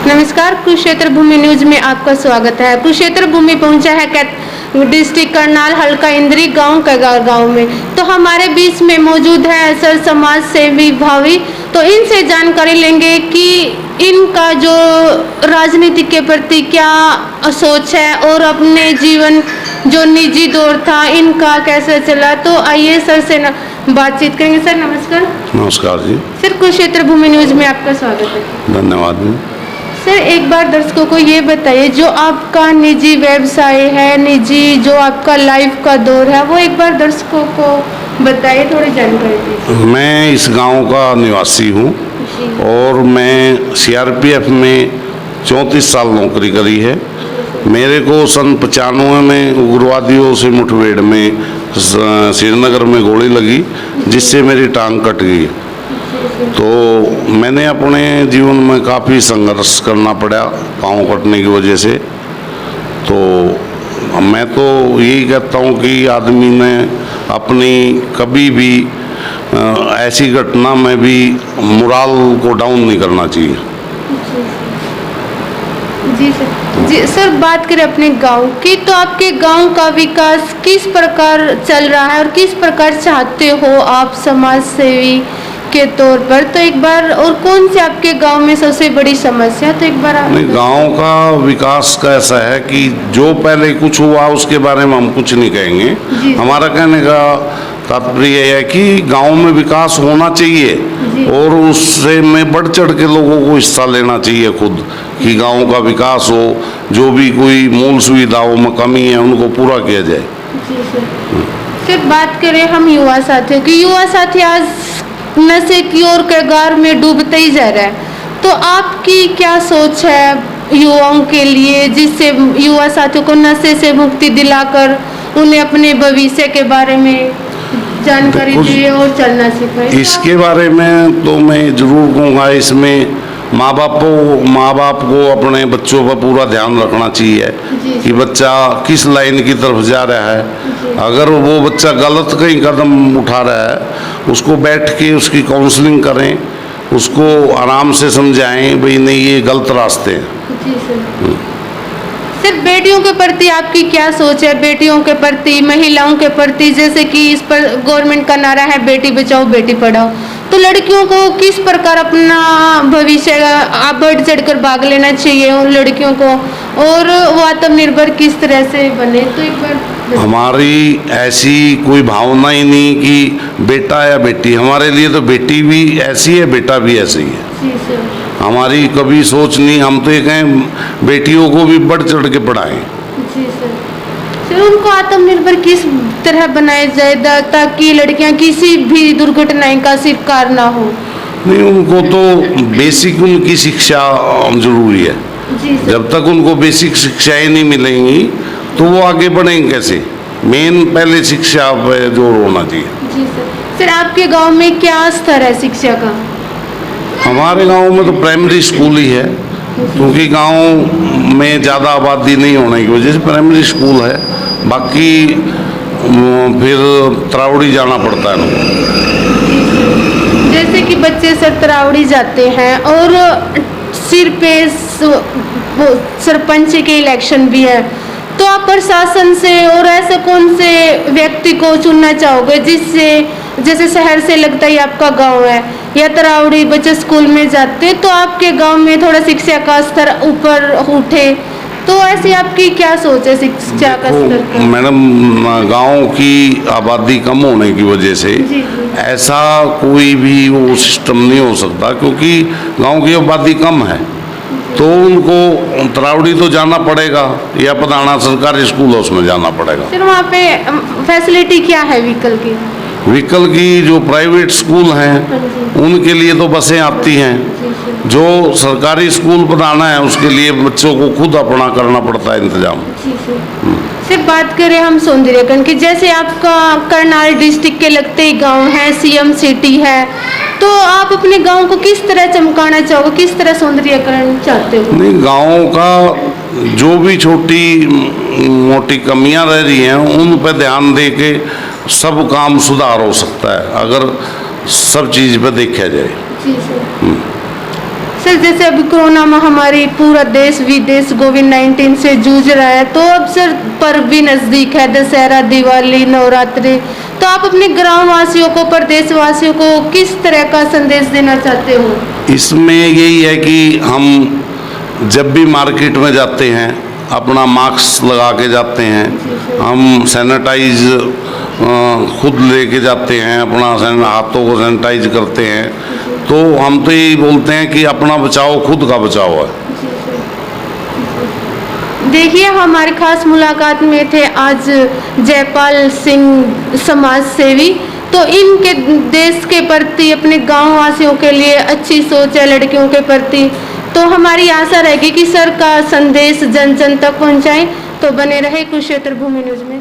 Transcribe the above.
नमस्कार, कुरुक्षेत्र भूमि न्यूज में आपका स्वागत है। कुरुक्षेत्र भूमि पहुंचा है डिस्ट्रिक्ट करनाल हल्का इंद्री गांव कगार गांव में। तो हमारे बीच में मौजूद है सर समाज सेवी भावी। तो इनसे जानकारी लेंगे कि इनका जो राजनीति के प्रति क्या सोच है और अपने जीवन जो निजी दौर था इनका कैसे चला। तो आइए सर से बातचीत करेंगे। सर नमस्कार। नमस्कार जी। सर कुरुक्षेत्र भूमि न्यूज में आपका स्वागत है। धन्यवाद जी। सर एक बार दर्शकों को ये बताइए, जो आपका निजी व्यवसाय है, निजी जो आपका लाइफ का दौर है, वो एक बार दर्शकों को बताइए, थोड़ी जानकारी दीजिए। मैं इस गांव का निवासी हूं और मैं सीआरपीएफ में 34 साल नौकरी करी है। मेरे को सन 95 में उग्रवादियों से मुठभेड़ में श्रीनगर में गोली लगी, जिससे मेरी टांग कट गई। तो मैंने अपने जीवन में काफ़ी संघर्ष करना पड़ा पाँव कटने की वजह से। तो मैं तो यही कहता हूँ कि आदमी ने अपनी कभी भी ऐसी घटना में भी मोराल को डाउन नहीं करना चाहिए। जी सर। जी सर, बात करें अपने गांव की, तो आपके गांव का विकास किस प्रकार चल रहा है और किस प्रकार चाहते हो आप समाज सेवी के तौर पर। तो एक बार, और कौन सी आपके गांव में सबसे बड़ी समस्या, तो एक बार नहीं, गांव का विकास का ऐसा है कि जो पहले कुछ हुआ उसके बारे में हम कुछ नहीं कहेंगे। हमारा कहने का तात्पर्य है कि गांव में विकास होना चाहिए और उससे में बढ़ चढ़ के लोगों को हिस्सा लेना चाहिए खुद, कि गांव का विकास हो, जो भी कोई मूल सुविधाओं में कमी है उनको पूरा किया जाए। जी सर। सर बात करें हम युवा साथियों की, युवा साथी आज नशे की ओर कगार में डूबते ही जा रहा है। तो आपकी क्या सोच है युवाओं के लिए, जिससे युवा साथियों को नशे से मुक्ति दिलाकर उन्हें अपने भविष्य के बारे में जानकारी दिए और चलना सिखाए। इसके बारे में तो मैं जरूर कहूँगा, इसमें माँ बाप को अपने बच्चों पर पूरा ध्यान रखना चाहिए कि बच्चा किस लाइन की तरफ जा रहा है। अगर वो बच्चा गलत कहीं कदम उठा रहा है, उसको बैठ के उसकी काउंसलिंग करें, उसको आराम से समझाएं भाई नहीं ये गलत रास्ते हैं। जी सर। सर बेटियों के प्रति आपकी क्या सोच है, बेटियों के प्रति, महिलाओं के प्रति, जैसे कि इस पर गवर्नमेंट का नारा है बेटी बचाओ बेटी पढ़ाओ। तो लड़कियों को किस प्रकार अपना भविष्य बढ़ चढ़कर भाग लेना चाहिए उन लड़कियों को, और वो आत्मनिर्भर किस तरह से बने। तो एक बार हमारी ऐसी कोई भावना ही नहीं कि बेटा या बेटी, हमारे लिए तो बेटी भी ऐसी है बेटा भी ऐसी है। जी सर। हमारी कभी सोच नहीं, हम तो ये कहें बेटियों को भी बढ़ चढ़ के पढ़ाएं। जी सर। सर उनको आत्मनिर्भर किस तरह बनाया जाए ताकि लड़कियां किसी भी दुर्घटनाएं का शिकार ना हो। नहीं, उनको तो बेसिक उनकी शिक्षा जरूरी है। जी सर। जब तक उनको बेसिक शिक्षाएं नहीं मिलेंगी तो वो आगे बढ़ेंगे कैसे। मेन पहले शिक्षा पे जोर होना चाहिए। जी सर। सर आपके गांव में क्या स्तर है शिक्षा का। हमारे गांव में तो प्राइमरी स्कूल ही है, क्योंकि गांव में ज़्यादा आबादी नहीं होने की वजह से प्राइमरी स्कूल है। बाकी फिर तरावड़ी जाना पड़ता है लोगों। जैसे कि बच्चे सर तरावड़ी जाते हैं और सिर पे सरपंच के इलेक्शन भी है, तो आप प्रशासन से और ऐसे कौन से व्यक्ति को चुनना चाहोगे जिससे, जैसे शहर से लगता ही आपका गांव है या तरावड़ी बच्चे स्कूल में जाते, तो आपके गांव में थोड़ा शिक्षा का स्तर ऊपर उठे। तो ऐसी आपकी क्या सोच है शिक्षा का स्तर? मैडम, गांव की आबादी कम होने की वजह से ऐसा कोई भी वो सिस्टम नहीं हो सकता, क्योंकि गांव की आबादी कम है। तो उनको तरावड़ी तो जाना पड़ेगा या पधाना सरकारी स्कूल है उसमें जाना पड़ेगा। सर वहाँ पे फैसिलिटी क्या है व्हीकल की? व्हीकल की जो प्राइवेट स्कूल हैं उनके लिए तो बसें आती हैं, जो सरकारी स्कूल बनाना है उसके लिए बच्चों को खुद अपना करना पड़ता है इंतजाम। सर बात करें हम सौंदर्यकरण की, जैसे आपका करनाल डिस्ट्रिक्ट के लगते ही गांव है, सीएम सिटी है, तो आप अपने गांव को किस तरह चमकाना चाहोगे, किस तरह सौंदर्यकरण चाहते हो? नहीं, गाँव का जो भी छोटी मोटी कमियां रह रही हैं उन पर ध्यान दे के सब काम सुधार हो सकता है, अगर सब चीज़ पे देखा जाए। जी सर। सर जैसे अभी कोरोना महामारी पूरा देश विदेश कोविड-19 से जूझ रहा है, तो अब सर पर्व भी नज़दीक है, दशहरा, दिवाली, नवरात्रि, तो आप अपने ग्राम वासियों को, प्रदेश वासियों को किस तरह का संदेश देना चाहते हो? इसमें यही है कि हम जब भी मार्केट में जाते हैं अपना मास्क लगा के जाते हैं, हम सैनिटाइज खुद लेके जाते हैं, अपना हाथों को सैनिटाइज करते हैं। तो हम तो यही बोलते हैं कि अपना बचाओ खुद का बचाओ है। देखिए हमारे खास मुलाकात में थे आज जयपाल सिंह समाज सेवी, तो इनके देश के प्रति, अपने गांव वासियों के लिए अच्छी सोच है लड़कियों के प्रति। तो हमारी आशा रहेगी कि सर का संदेश जन जन तक पहुंचाएं। तो बने रहे कुरुक्षेत्र भूमि न्यूज़ में।